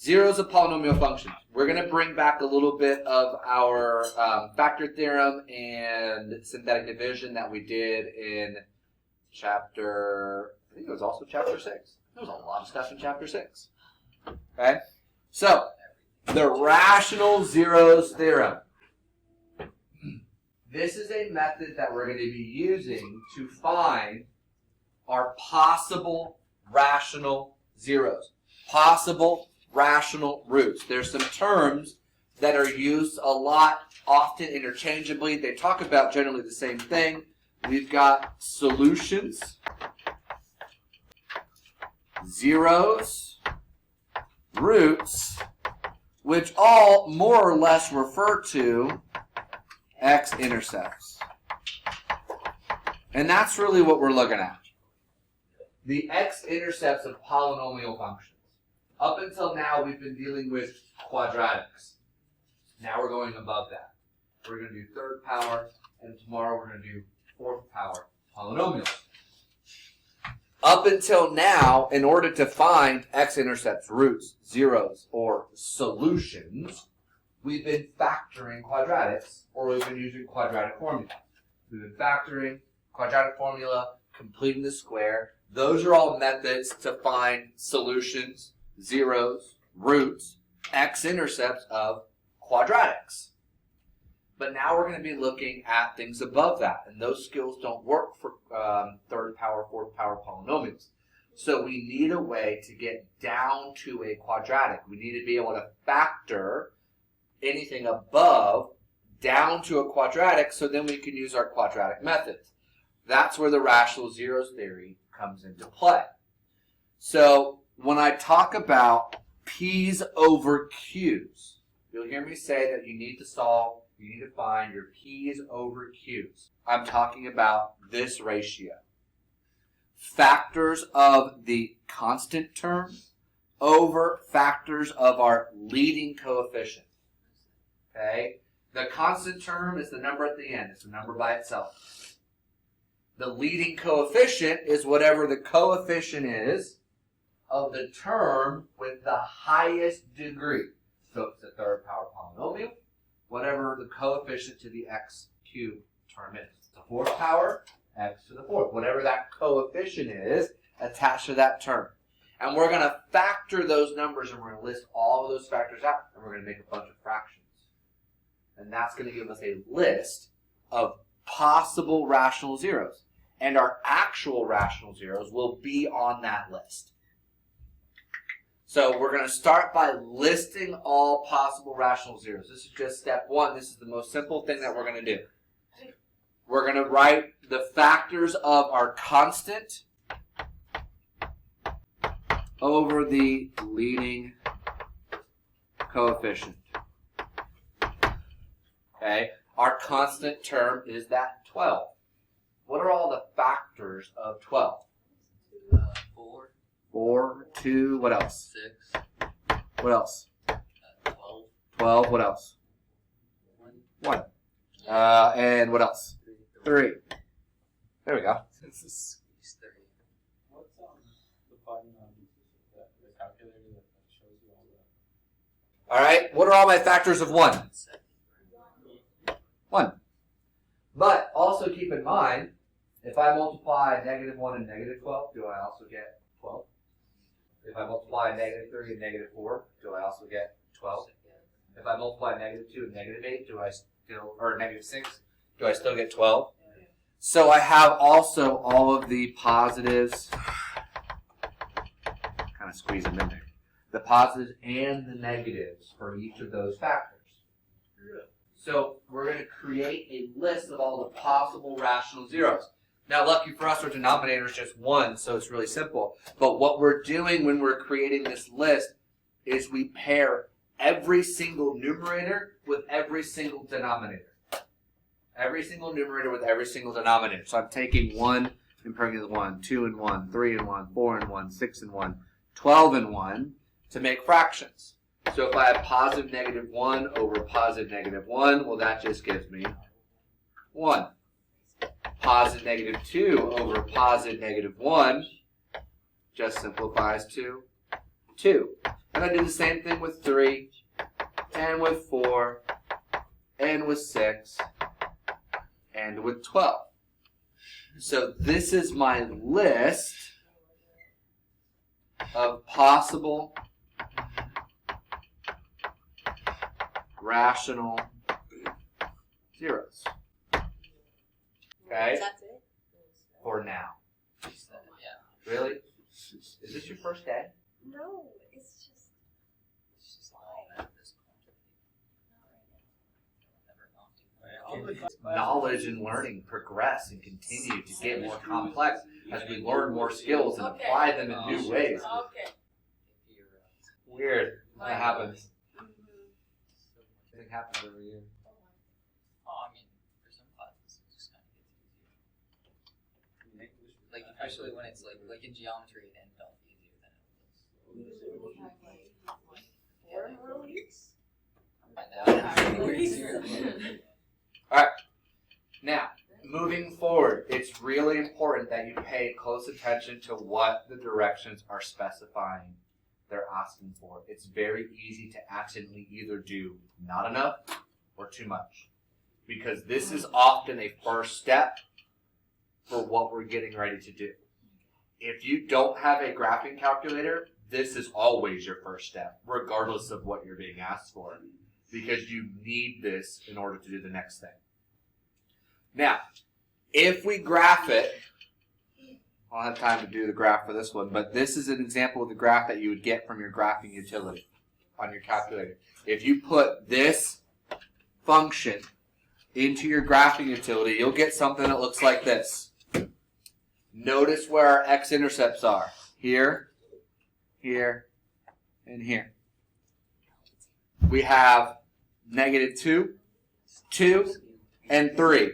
Zeros of polynomial functions. We're going to bring back a little bit of our factor theorem and synthetic division that we did in chapter, I think it was also chapter 6. There was a lot of stuff in chapter 6. Okay? So, the rational zeros theorem. This is a method that we're going to be using to find our possible rational zeros. Possible rational roots. There's some terms that are used a lot, often interchangeably. They talk about generally the same thing. We've got solutions, zeros, roots, which all more or less refer to x-intercepts. And that's really what we're looking at. The x-intercepts of polynomial functions. Up until now, we've been dealing with quadratics. Now we're going above that. We're going to do third power, and tomorrow we're going to do fourth power polynomials. Up until now, in order to find x-intercepts, roots, zeros, or solutions, we've been factoring quadratics, or we've been using quadratic formula. We've been factoring quadratic formula, completing the square. Those are all methods to find solutions, zeros, roots, x-intercepts of quadratics. But now we're going to be looking at things above that, and those skills don't work for third power, fourth power polynomials. So we need a way to get down to a quadratic. We need to be able to factor anything above down to a quadratic, so then we can use our quadratic methods. That's where the rational zeros theory comes into play. So when I talk about P's over Q's, you'll hear me say that you need to solve, you need to find your P's over Q's. I'm talking about this ratio. Factors of the constant term over factors of our leading coefficient. Okay? The constant term is the number at the end. It's a number by itself. The leading coefficient is whatever the coefficient is of the term with the highest degree. So if it's a third power polynomial, whatever the coefficient to the x cubed term is. It's a fourth power, x to the fourth. Whatever that coefficient is attached to that term. And we're going to factor those numbers, and we're going to list all of those factors out, and we're going to make a bunch of fractions. And that's going to give us a list of possible rational zeros. And our actual rational zeros will be on that list. So we're going to start by listing all possible rational zeros. This is just step one. This is the most simple thing that we're going to do. We're going to write the factors of our constant over the leading coefficient. Okay, our constant term is that 12. What are all the factors of 12? 4. 4, 2, what else? 6. What else? 12. 12, what else? 1. And what else? 3. There we go. This is 3. What's the button on the calculator that shows you all that? All right, what are all my factors of 1? 1. But also keep in mind, if I multiply -1 and -12, do I also get 12? If I multiply -3 and -4, do I also get 12? If I multiply -2 and -8, do I still, or -6, do I still get 12? So I have also all of the positives, kind of squeeze them in there, the positives and the negatives for each of those factors. So we're going to create a list of all the possible rational zeros. Now, lucky for us, our denominator is just 1, so it's really simple. But what we're doing when we're creating this list is we pair every single numerator with every single denominator. Every single numerator with every single denominator. So I'm taking 1 and pairing it with 1, 2 and 1, 3 and 1, 4 and 1, 6 and 1, 12 and 1 to make fractions. So if I have positive -1 over positive -1, well, that just gives me 1. Positive -2 over positive -1 just simplifies to 2. And I do the same thing with 3, and with 4, and with 6, and with 12. So this is my list of possible rational zeros. Okay? That's it? For now. Yeah. Really? Is this your first day? No, it's just It's just all at this point. Never know. Knowledge and learning progress and continue to get more complex as we learn more skills and apply them in new ways. okay. Weird. That happens. I think happens every year. Oh, I mean, for some classes, it just kind of gets easier. Like, especially when it's like in geometry, it ended up easier than it was. Usually we have like 4 more weeks. Find out. Now, moving forward, it's really important that you pay close attention to what the directions are specifying they're asking for. It's very easy to accidentally either do not enough or too much, because this is often a first step for what we're getting ready to do. If you don't have a graphing calculator, this is always your first step, regardless of what you're being asked for, because you need this in order to do the next thing. Now, if we graph it, I don't have time to do the graph for this one, but this is an example of the graph that you would get from your graphing utility on your calculator. If you put this function into your graphing utility, you'll get something that looks like this. Notice where our x-intercepts are. Here, here, and here. We have -2, 2, and 3.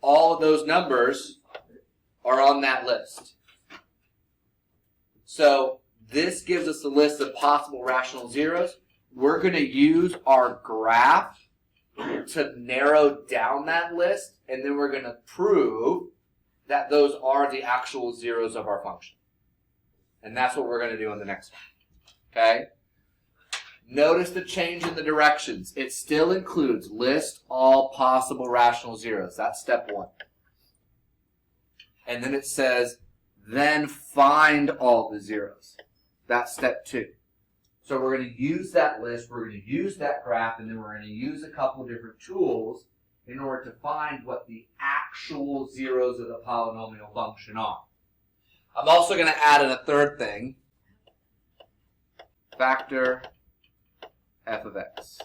All of those numbers are on that list. So this gives us a list of possible rational zeros. We're going to use our graph to narrow down that list, and then we're going to prove that those are the actual zeros of our function. And that's what we're going to do in the next one. Okay? Notice the change in the directions. It still includes list all possible rational zeros. That's step 1. And then it says, then find all the zeros. That's step 2. So we're going to use that list, we're going to use that graph, and then we're going to use a couple different tools in order to find what the actual zeros of the polynomial function are. I'm also going to add in a third thing, factor f of x.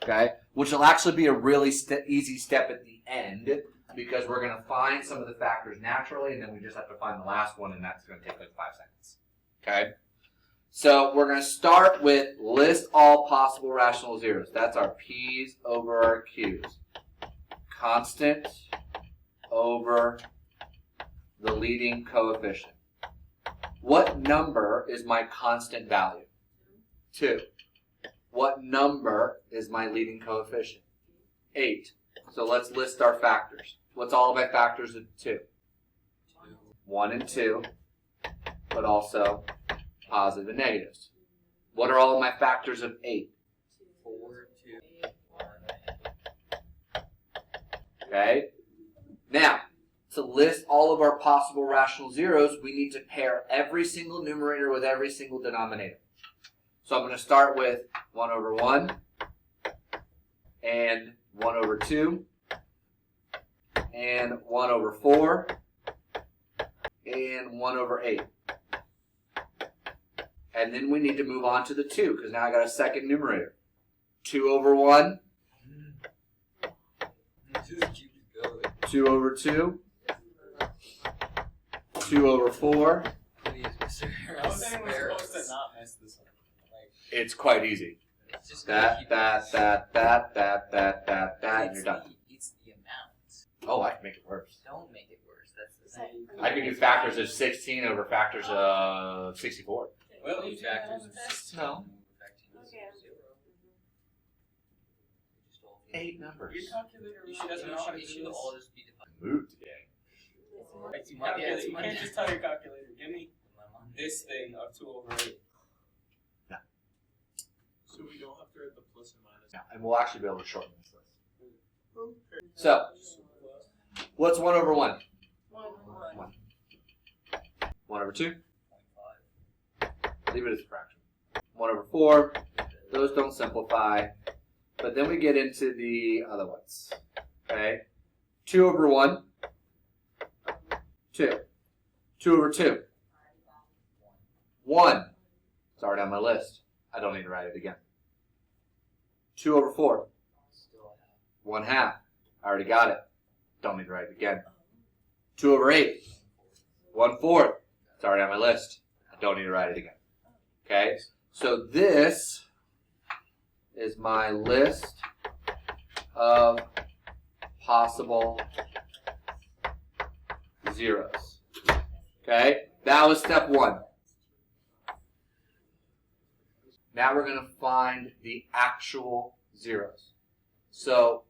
Okay? Which will actually be a really easy step at the end, because we're going to find some of the factors naturally, and then we just have to find the last one, and that's going to take like 5 seconds. Okay? So we're going to start with list all possible rational zeros. That's our p's over our q's. Constant over the leading coefficient. What number is my constant value? 2. What number is my leading coefficient? 8. So let's list our factors. What's all of my factors of 2? 1 and 2, but also positive and negatives. What are all of my factors of 8? 4, 2, 1. Okay? Now, to list all of our possible rational zeros, we need to pair every single numerator with every single denominator. So I'm going to start with 1 over 1 and 1 over 2 and 1 over 4 and 1 over 8. And then we need to move on to the 2, because now I got a second numerator. 2 over 1, 2 over 2, 2 over 4. Please, Mr. How is anyone supposed to not miss this one? Like, It's quite easy. it's just gonna keep That, and you're done. It's the amount. Oh, I can make it worse. Don't make it worse. That's the thing. I can do factors of 16 over factors of 64. well, Two you factors factors. of 16 No. factors of Okay. 0. Just all these- 8 numbers. Your calculator You doesn't should, know how to it do should this. all just be defined. Move today. It's Monday, calculator. it's You Monday. can't just tell your calculator, give me. My Monday. this thing of 2/8. So we don't have to write the plus and minus. Yeah, and we'll actually be able to shorten this list. Okay. So, what's 1/1? 1. 1/2? 25. Leave it as a fraction. 1/4. Those don't simplify. But then we get into the other ones. Okay? 2/1. 2. 2/2. 1. It's already on my list. I don't need to write it again. 2/4. Still have. 1/2. I already got it. Don't need to write it again. 2/8. 1/4. It's already on my list. I don't need to write it again. Okay? So this is my list of possible zeros. Okay? That was step 1. Now we're going to find the actual zeros. So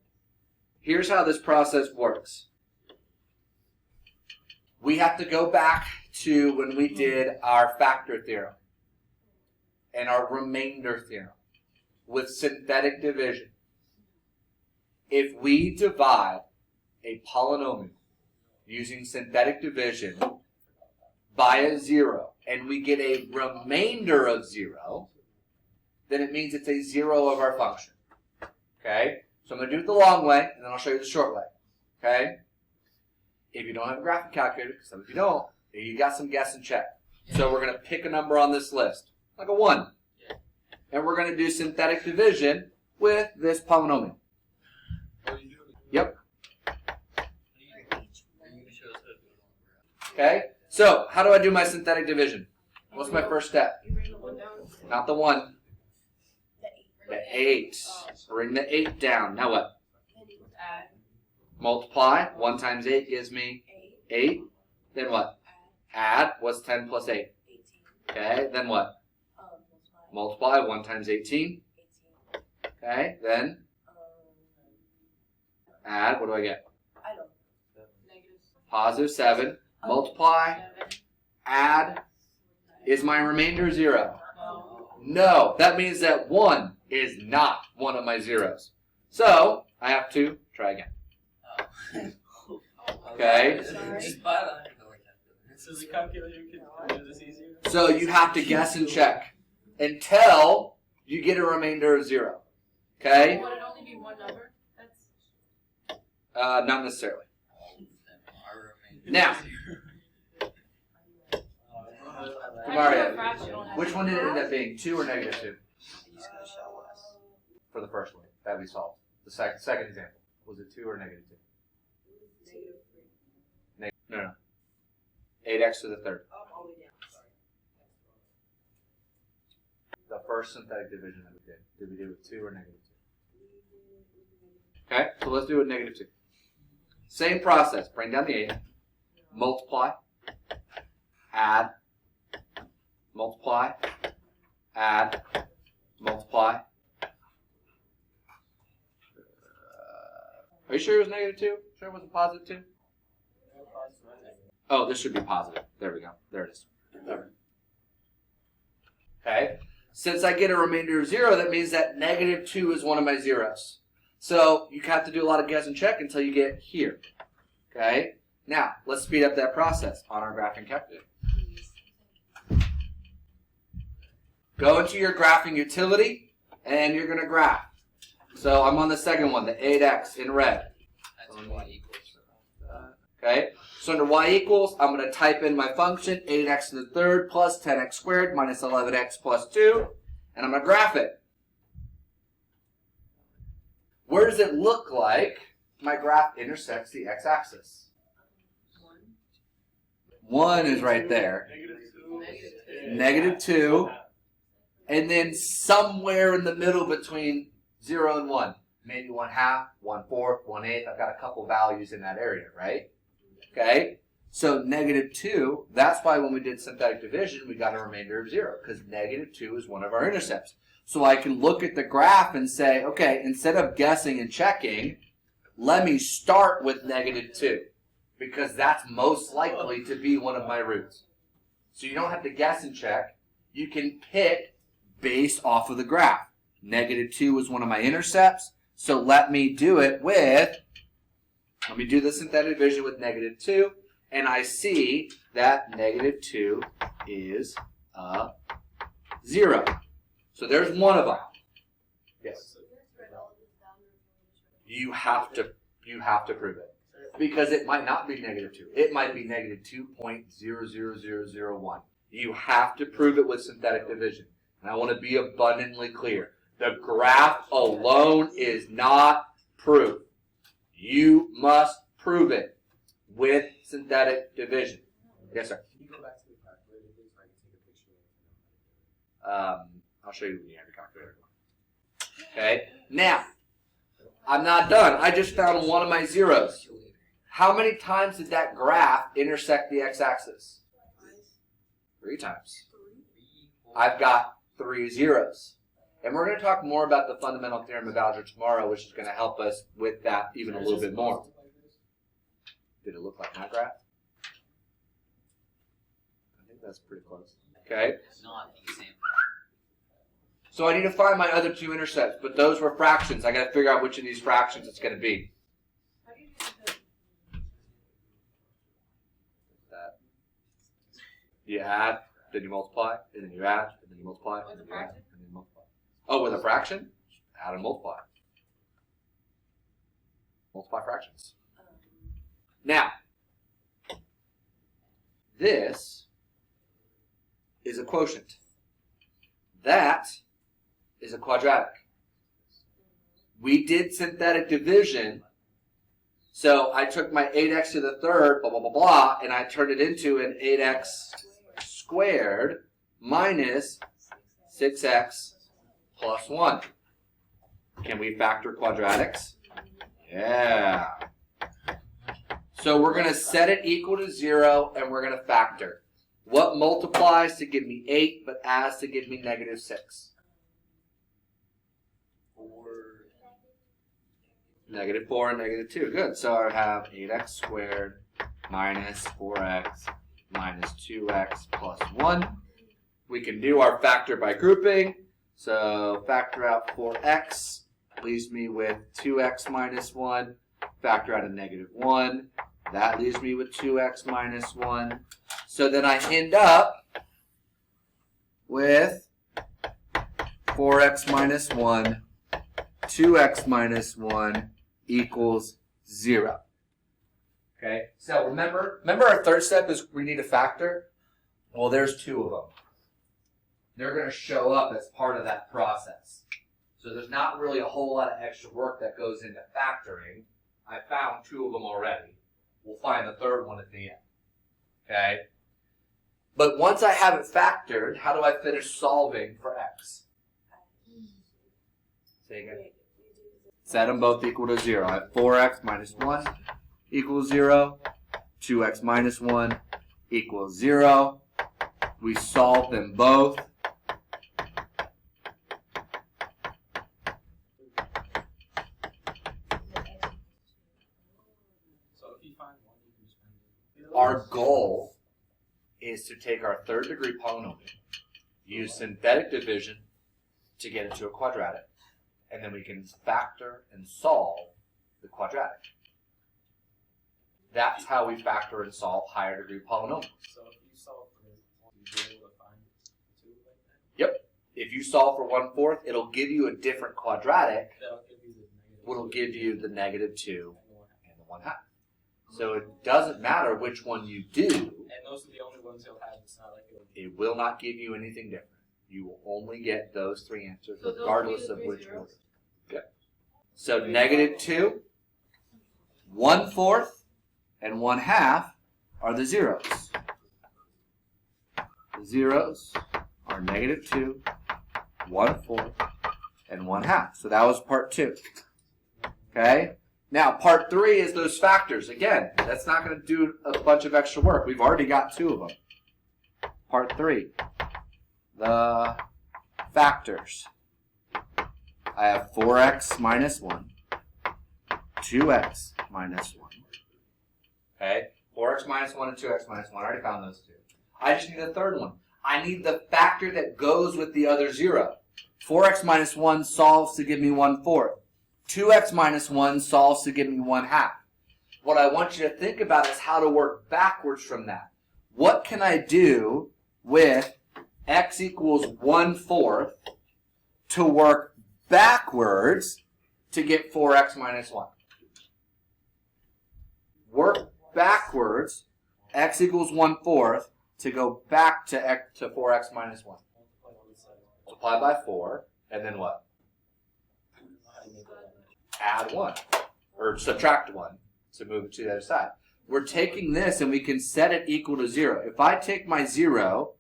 here's how this process works. We have to go back to when we did our factor theorem and our remainder theorem with synthetic division. If we divide a polynomial using synthetic division by a 0 and we get a remainder of 0, then it means it's a 0 of our function. Okay? So I'm going to do it the long way, and then I'll show you the short way. Okay? If you don't have a graphing calculator, because some of you don't, you got some guess and check. So we're going to pick a number on this list, like a 1. And we're going to do synthetic division with this polynomial. Yep. Are you going to show us how to do it on the graph? Okay? So, how do I do my synthetic division? What's my first step? You bring the 1 down. Not the 1. The 8. The 8. Bring the 8 down. Now what? Add. Multiply. 1 times 8 gives me 8. 8. Then what? Add. What's 10 plus 8? 18. Okay. Then what? Multiply. Multiply. 1 times 18. 18. Okay. Then add. What do I get? I don't. Negative. Positive 7. Multiply. 7. Add. Is my remainder 0? No. No. That means that 1 is not one of my zeros. So, I have to try again. Oh. Okay. Sorry. Just buy the $100 calculator. So the calculator can do this easier? So you have to guess and check until you get a remainder of 0. Okay? Would it only be one number? That's. Not necessarily. Our remainder Now. is 0. Mario, which one did it end up being? 2 or negative 2? He's going to show us. For the first one that we solved. The second example. Was it 2 or negative 2? Negative 3. No. 8x to the third. All the way down. Sorry. The first synthetic division that we did we do it with 2 or negative 2? Okay, so let's do it with negative 2. Same process. Bring down the 8. Multiply. Add. Multiply. Add. Multiply. Are you sure it was negative 2? Sure it wasn't positive 2? Oh, this should be positive. There we go. There it is. Okay. Since I get a remainder of 0, that means that negative 2 is one of my zeros. So you have to do a lot of guess and check until you get here. Okay. Now, let's speed up that process on our graphing calculator. Go into your graphing utility, and you're going to graph. So I'm on the second one, the 8x in red. That's y equals. Okay, so under y equals, I'm going to type in my function, 8x to the third plus 10x squared minus 11x plus 2, and I'm going to graph it. Where does it look like my graph intersects the x-axis? 1 is right there. Negative 2. And then somewhere in the middle between 0 and 1. Maybe 1/2, 1/4, 1/8. I've got a couple values in that area, right? Okay? So negative 2, that's why when we did synthetic division, we got a remainder of 0, because negative 2 is one of our intercepts. So I can look at the graph and say, okay, instead of guessing and checking, let me start with negative 2, because that's most likely to be one of my roots. So you don't have to guess and check. You can pick based off of the graph. -2 was one of my intercepts. So let me do it with, let me do the synthetic division with -2. And I see that -2 is 0. So there's one of them. Yes. You have to prove it. Because it might not be -2. It might be -2.00001. You have to prove it with synthetic division. And I want to be abundantly clear. The graph alone is not proof. You must prove it with synthetic division. Yes, sir. Can you go back to the calculator, please, so I can take a picture of it? I'll show you when you have your calculator. Okay. Now, I'm not done. I just found one of my zeros. How many times did that graph intersect the x-axis? 3 times. I've got 3 zeros. And we're going to talk more about the fundamental theorem of algebra tomorrow, which is going to help us with that even a little bit more. Did it look like my graph? I think that's pretty close. Okay. Not the same. So I need to find my other 2 intercepts, but those were fractions. I got to figure out which of these fractions it's going to be. How do you do that? You add, then you multiply, and then you add, and then you multiply, With and a then you add, fraction? and then you multiply. Oh, with a fraction? Add and multiply. Multiply fractions. Now, this is a quotient. That is a quadratic. We did synthetic division, so I took my 8x to the third, blah, blah, blah, blah, and I turned it into an 8x squared minus 6x plus 1. Can we factor quadratics? Yeah. So we're going to set it equal to 0, and we're going to factor. What multiplies to give me 8, but adds to give me -6? 4 and -2. Good. So I have 8x squared minus 4x minus 2x plus 1. We can do our factor by grouping. So factor out 4x leaves me with 2x minus 1. Factor out a -1. That leaves me with 2x minus 1. So then I end up with 4x minus 1, 2x minus 1 equals 0. Okay, so remember our third step is we need a factor? Well, there's 2 of them. They're going to show up as part of that process. So there's not really a whole lot of extra work that goes into factoring. I found 2 of them already. We'll find the third one at the end. Okay? But once I have it factored, how do I finish solving for x? Say again. Set them both equal to 0. I have 4x minus 1 equals 0. 2x minus 1 equals 0. We solve them both. So if you find one, you can just find it. Our goal is to take our third degree polynomial, use synthetic division to get it to a quadratic, and then we can factor and solve the quadratic. That's how we factor and solve higher degree polynomials. So if you solve for one, you'll be able to find 2 like that? Yep. If you solve for 1/4, it'll give you a different quadratic. That'll give you the negative. It'll give you the -2 And and the 1/2. So it doesn't matter which one you do. And those are the only ones you'll have. It's not like It will not give you anything different. You will only get those 3 answers, So those regardless will of be the which 3 order. zeros? Okay. So -2, 1/4, and 1/2 are the zeros. The zeros are -2, 1/4, and 1/2. So that was part 2. Okay? Now, part 3 is those factors. Again, that's not going to do a bunch of extra work. We've already got 2 of them. Part 3, the factors. I have 4x minus 1, 2x minus 1. Okay, 4x minus 1 and 2x minus 1. I already found those 2. I just need a third one. I need the factor that goes with the other 0. 4x minus 1 solves to give me 1/4. 2x minus 1 solves to give me 1/2. What I want you to think about is how to work backwards from that. What can I do with x equals 1/4 to work backwards to get 4x minus 1? Work backwards, x equals 1/4 to go back to 4x minus 1. Multiply on the side. Multiply by 4, and then what? How do you make that? Add 1, or subtract 1 to move it to the other side. We're taking this and we can set it equal to 0. If I take my 0,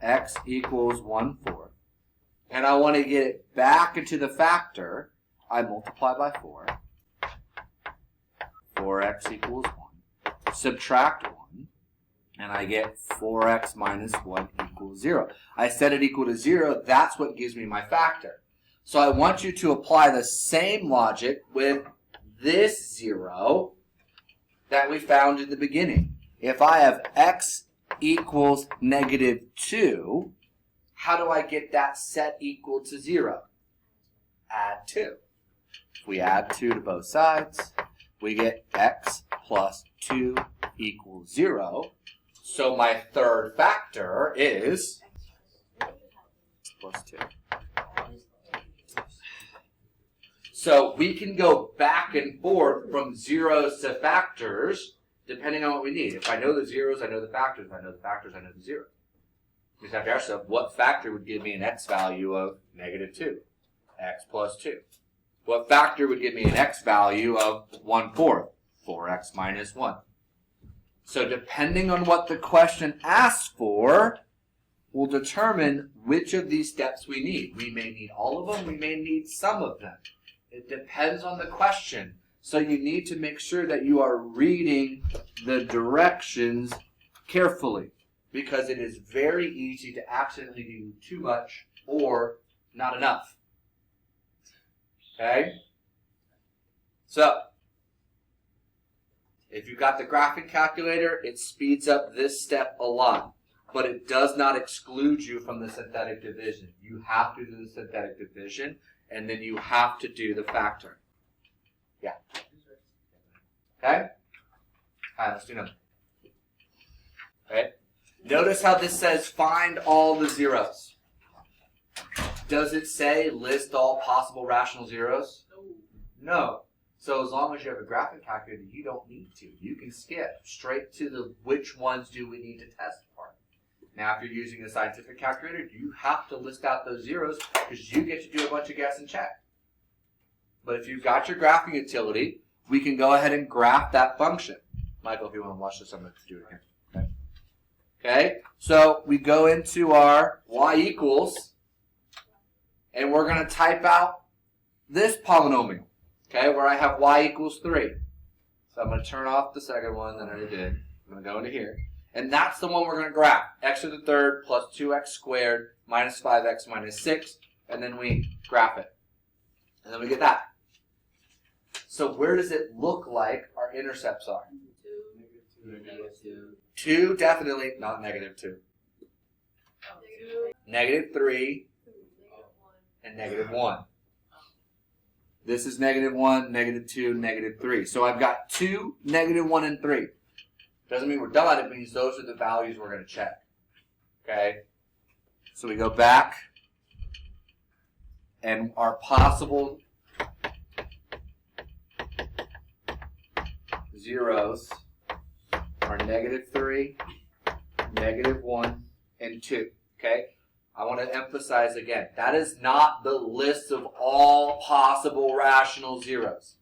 x equals 1/4, and I want to get it back into the factor, I multiply by 4. 4x equals 1. Subtract 1, and I get 4x minus 1 equals 0. I set it equal to 0. That's what gives me my factor. So I want you to apply the same logic with this 0 that we found in the beginning. If I have x equals -2, how do I get that set equal to 0? Add 2. If we add 2 to both sides, we get x plus 2 equals 0. So my third factor is plus 2. So we can go back and forth from zeros to factors depending on what we need. If I know the zeros, I know the factors. If I know the factors, I know the zeros. We just have to ask ourselves, what factor would give me an x value of -2? X plus 2. What factor would give me an x value of 1/4? 4x minus 1. So depending on what the question asks for, will determine which of these steps we need. We may need all of them. We may need some of them. It depends on the question. So you need to make sure that you are reading the directions carefully, because it is very easy to accidentally do too much or not enough. Okay? So, if you've got the graphing calculator, it speeds up this step a lot, but it does not exclude you from the synthetic division. You have to do the synthetic division, and then you have to do the factor. Yeah. Okay? Alright, let's do another. Okay? Notice how this says find all the zeros. Does it say list all possible rational zeros? No. So as long as you have a graphing calculator, you don't need to. You can skip straight to the which ones do we need to test part. Now, if you're using a scientific calculator, you have to list out those zeros because you get to do a bunch of guess and check. But if you've got your graphing utility, we can go ahead and graph that function. Michael, if you want to watch this, I'm going to do it again. Okay. Okay, so we go into our y equals, and we're going to type out this polynomial, okay, where I have y equals 3. So I'm going to turn off the second one that I already did. I'm going to go into here. And that's the one we're going to graph. X to the third plus 2x squared minus 5x minus 6. And then we graph it. And then we get that. So where does it look like our intercepts are? 2, definitely not -2. 3 and -1. This is -1, -2, -3. So I've got 2, -1, and 3. Doesn't mean we're done. It means those are the values we're going to check. Okay? So we go back, and our possible zeros are -3, -1, and 2. Okay? I want to emphasize again, that is not the list of all possible rational zeros.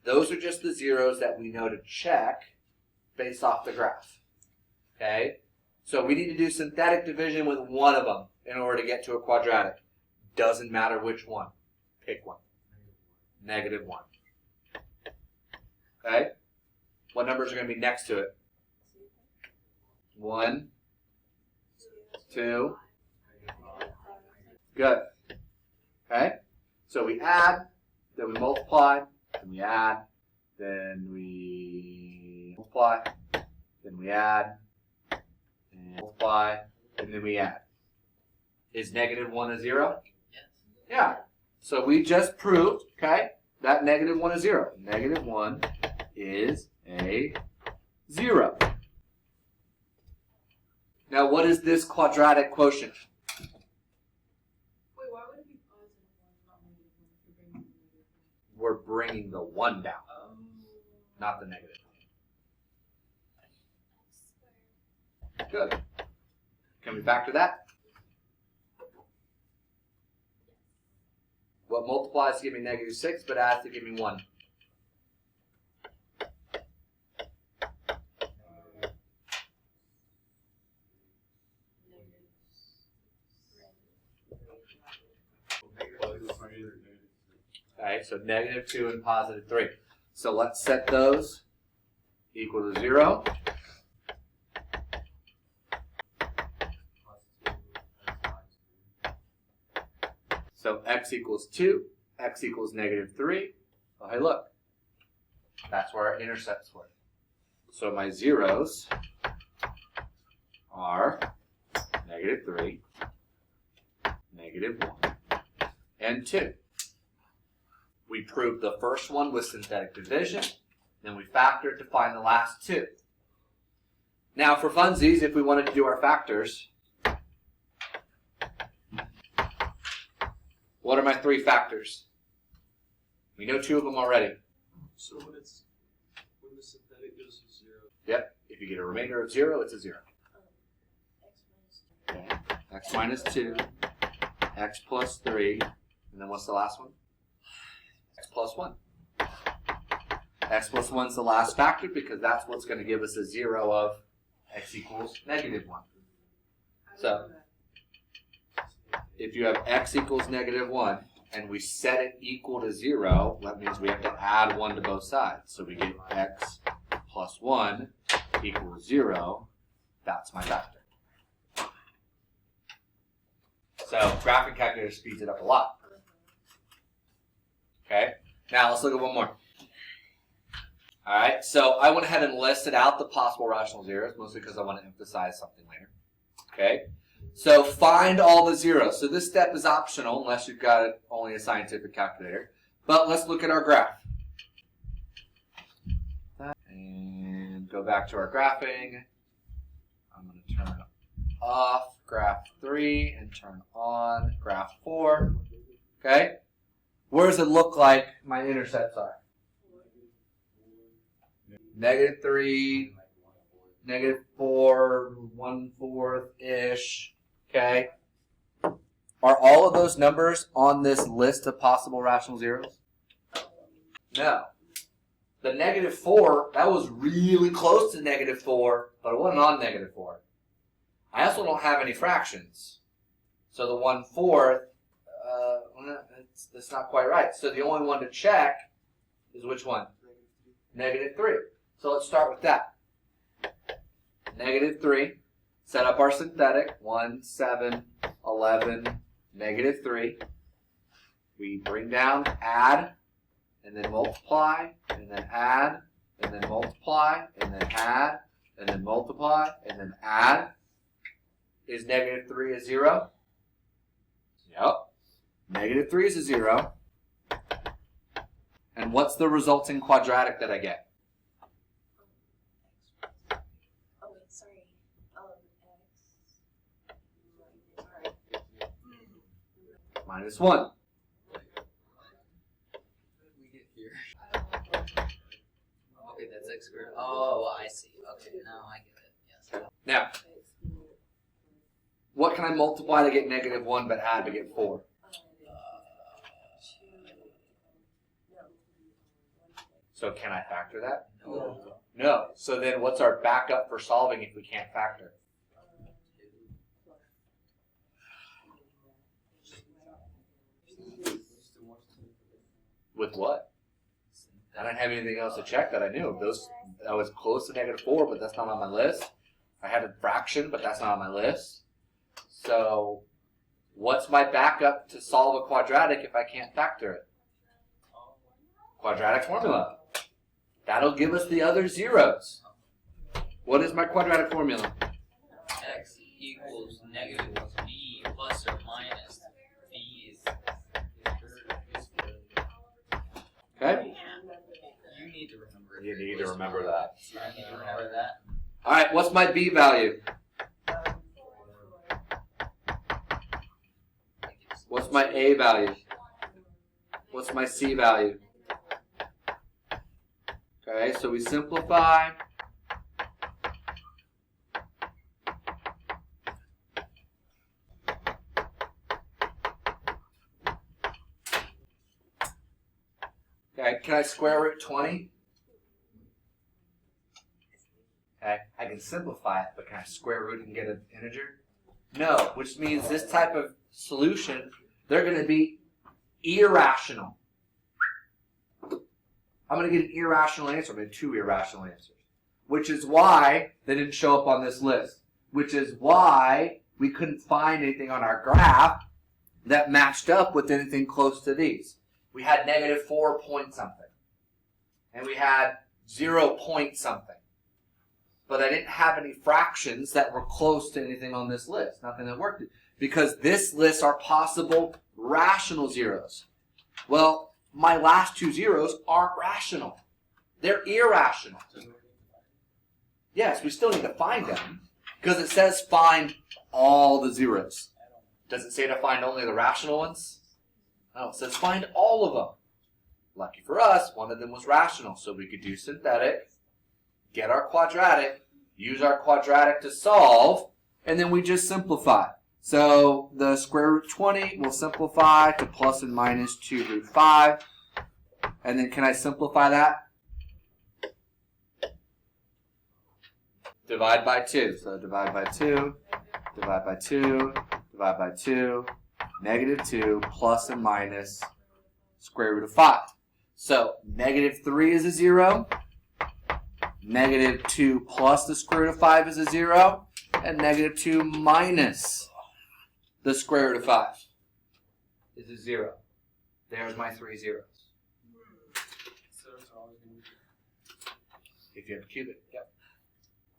Those are just the zeros that we know to check based off the graph. Okay? So we need to do synthetic division with one of them in order to get to a quadratic. Doesn't matter which one. Pick one. -1. Okay? What numbers are going to be next to it? 1, 2. Good. Okay? So we add, then we multiply, then we add, then we multiply, then we add, and multiply. multiply, and then we add. Is negative 1 a 0? Yes. Yeah. So we just proved, okay, that negative 1 is 0. Negative 1 is a 0. Now what is this quadratic quotient? Wait, why would it be positive one, not negative one, if you're bringing the negative one? We're bringing the 1 down, Oh. not the negative 1. Good. Can we factor that? What multiplies to give me negative 6, but adds to give me 1? Okay, so negative 2 and positive 3. So let's set those equal to 0. So x equals 2, x equals negative 3. Oh, hey, look. That's where our intercepts were. So my zeros are negative 3, negative 1, and 2. We proved the first one with synthetic division, then we factored to find the last two. Now for funsies, if we wanted to do our factors, what are my 3 factors? We know 2 of them already. So when the synthetic goes to 0. Yep, if you get a remainder of 0, it's a 0. X minus 2, x plus 3, and then what's the last one? X plus 1. X plus 1 is the last factor because that's what's going to give us a 0 of x equals negative 1. So if you have x equals negative 1 and we set it equal to 0, that means we have to add 1 to both sides. So we get x plus 1 equals 0. That's my factor. So graphing calculator speeds it up a lot. Okay, now let's look at one more. All right, so I went ahead and listed out the possible rational zeros, mostly because I want to emphasize something later. Okay, so find all the zeros. So this step is optional unless you've got only a scientific calculator. But let's look at our graph. And go back to our graphing. I'm going to turn off graph 3 and turn on graph 4. Okay? Where does it look like my intercepts are? Negative 3, negative 4, 1/4-ish. Okay? Are all of those numbers on this list of possible rational zeros? No. The negative 4, that was really close to negative 4, but it wasn't on negative 4. I also don't have any fractions. So the 1/4, that's not quite right. So the only one to check is which one? Negative 3. So let's start with that. Negative 3. Set up our synthetic. 1, 7, 11, negative 3. We bring down, add, and then multiply, and then add, and then multiply, and then add, and then multiply, and then add. Is negative 3 a 0? Yep. Negative 3 is a 0. And what's the resulting quadratic that I get? Oh wait, sorry. X. Minus 1. We get here. Okay, that's x squared. Oh, I see. Okay, now I get it. Yes. Now, what can I multiply to get negative 1 but add to get 4? So can I factor that? No. No. So then what's our backup for solving if we can't factor? With what? I didn't have anything else to check that I knew. I was close to negative 4, but that's not on my list. I had a fraction, but that's not on my list. So what's my backup to solve a quadratic if I can't factor it? Quadratic formula. That'll give us the other zeros. What is my quadratic formula? X equals negative b plus or minus b is. Okay? You need to remember it. You need to remember that. I need to remember that. Alright, what's my B value? What's my A value? What's my C value? Okay, so we simplify. Okay, can I square root 20? Okay, I can simplify it, but can I square root and get an integer? No, which means this type of solution, they're going to be irrational. I'm going to get an irrational answer. I'm going to get 2 irrational answers. Which is why they didn't show up on this list. Which is why we couldn't find anything on our graph that matched up with anything close to these. We had negative 4 point something. And we had 0 point something. But I didn't have any fractions that were close to anything on this list. Nothing that worked. Because this list are possible rational zeros. Well, my last 2 zeros aren't rational. They're irrational. Yes, we still need to find them. Because it says find all the zeros. Does it say to find only the rational ones? No, it says find all of them. Lucky for us, one of them was rational. So we could do synthetic, get our quadratic, use our quadratic to solve, and then we just simplify. So the square root 20 will simplify to plus and minus 2 root 5. And then can I simplify that? Divide by 2. So divide by 2, divide by 2, divide by 2, negative 2 plus and minus square root of 5. So negative 3 is a 0. Negative 2 plus the square root of 5 is a 0. And negative 2 minus the square root of 5 is a 0. There's my 3 zeros. So it's always going to be. If you have a cubic, yep.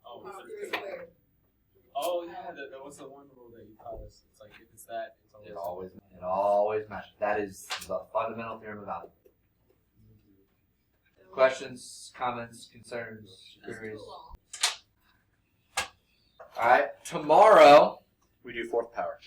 Oh, Oh, so three it's- squared. oh yeah, that was the one rule that you taught us. It's like if it's that, it's always. It always matches. That is the fundamental theorem of algebra. Questions, comments, concerns, queries? All right. Tomorrow we do 4th power.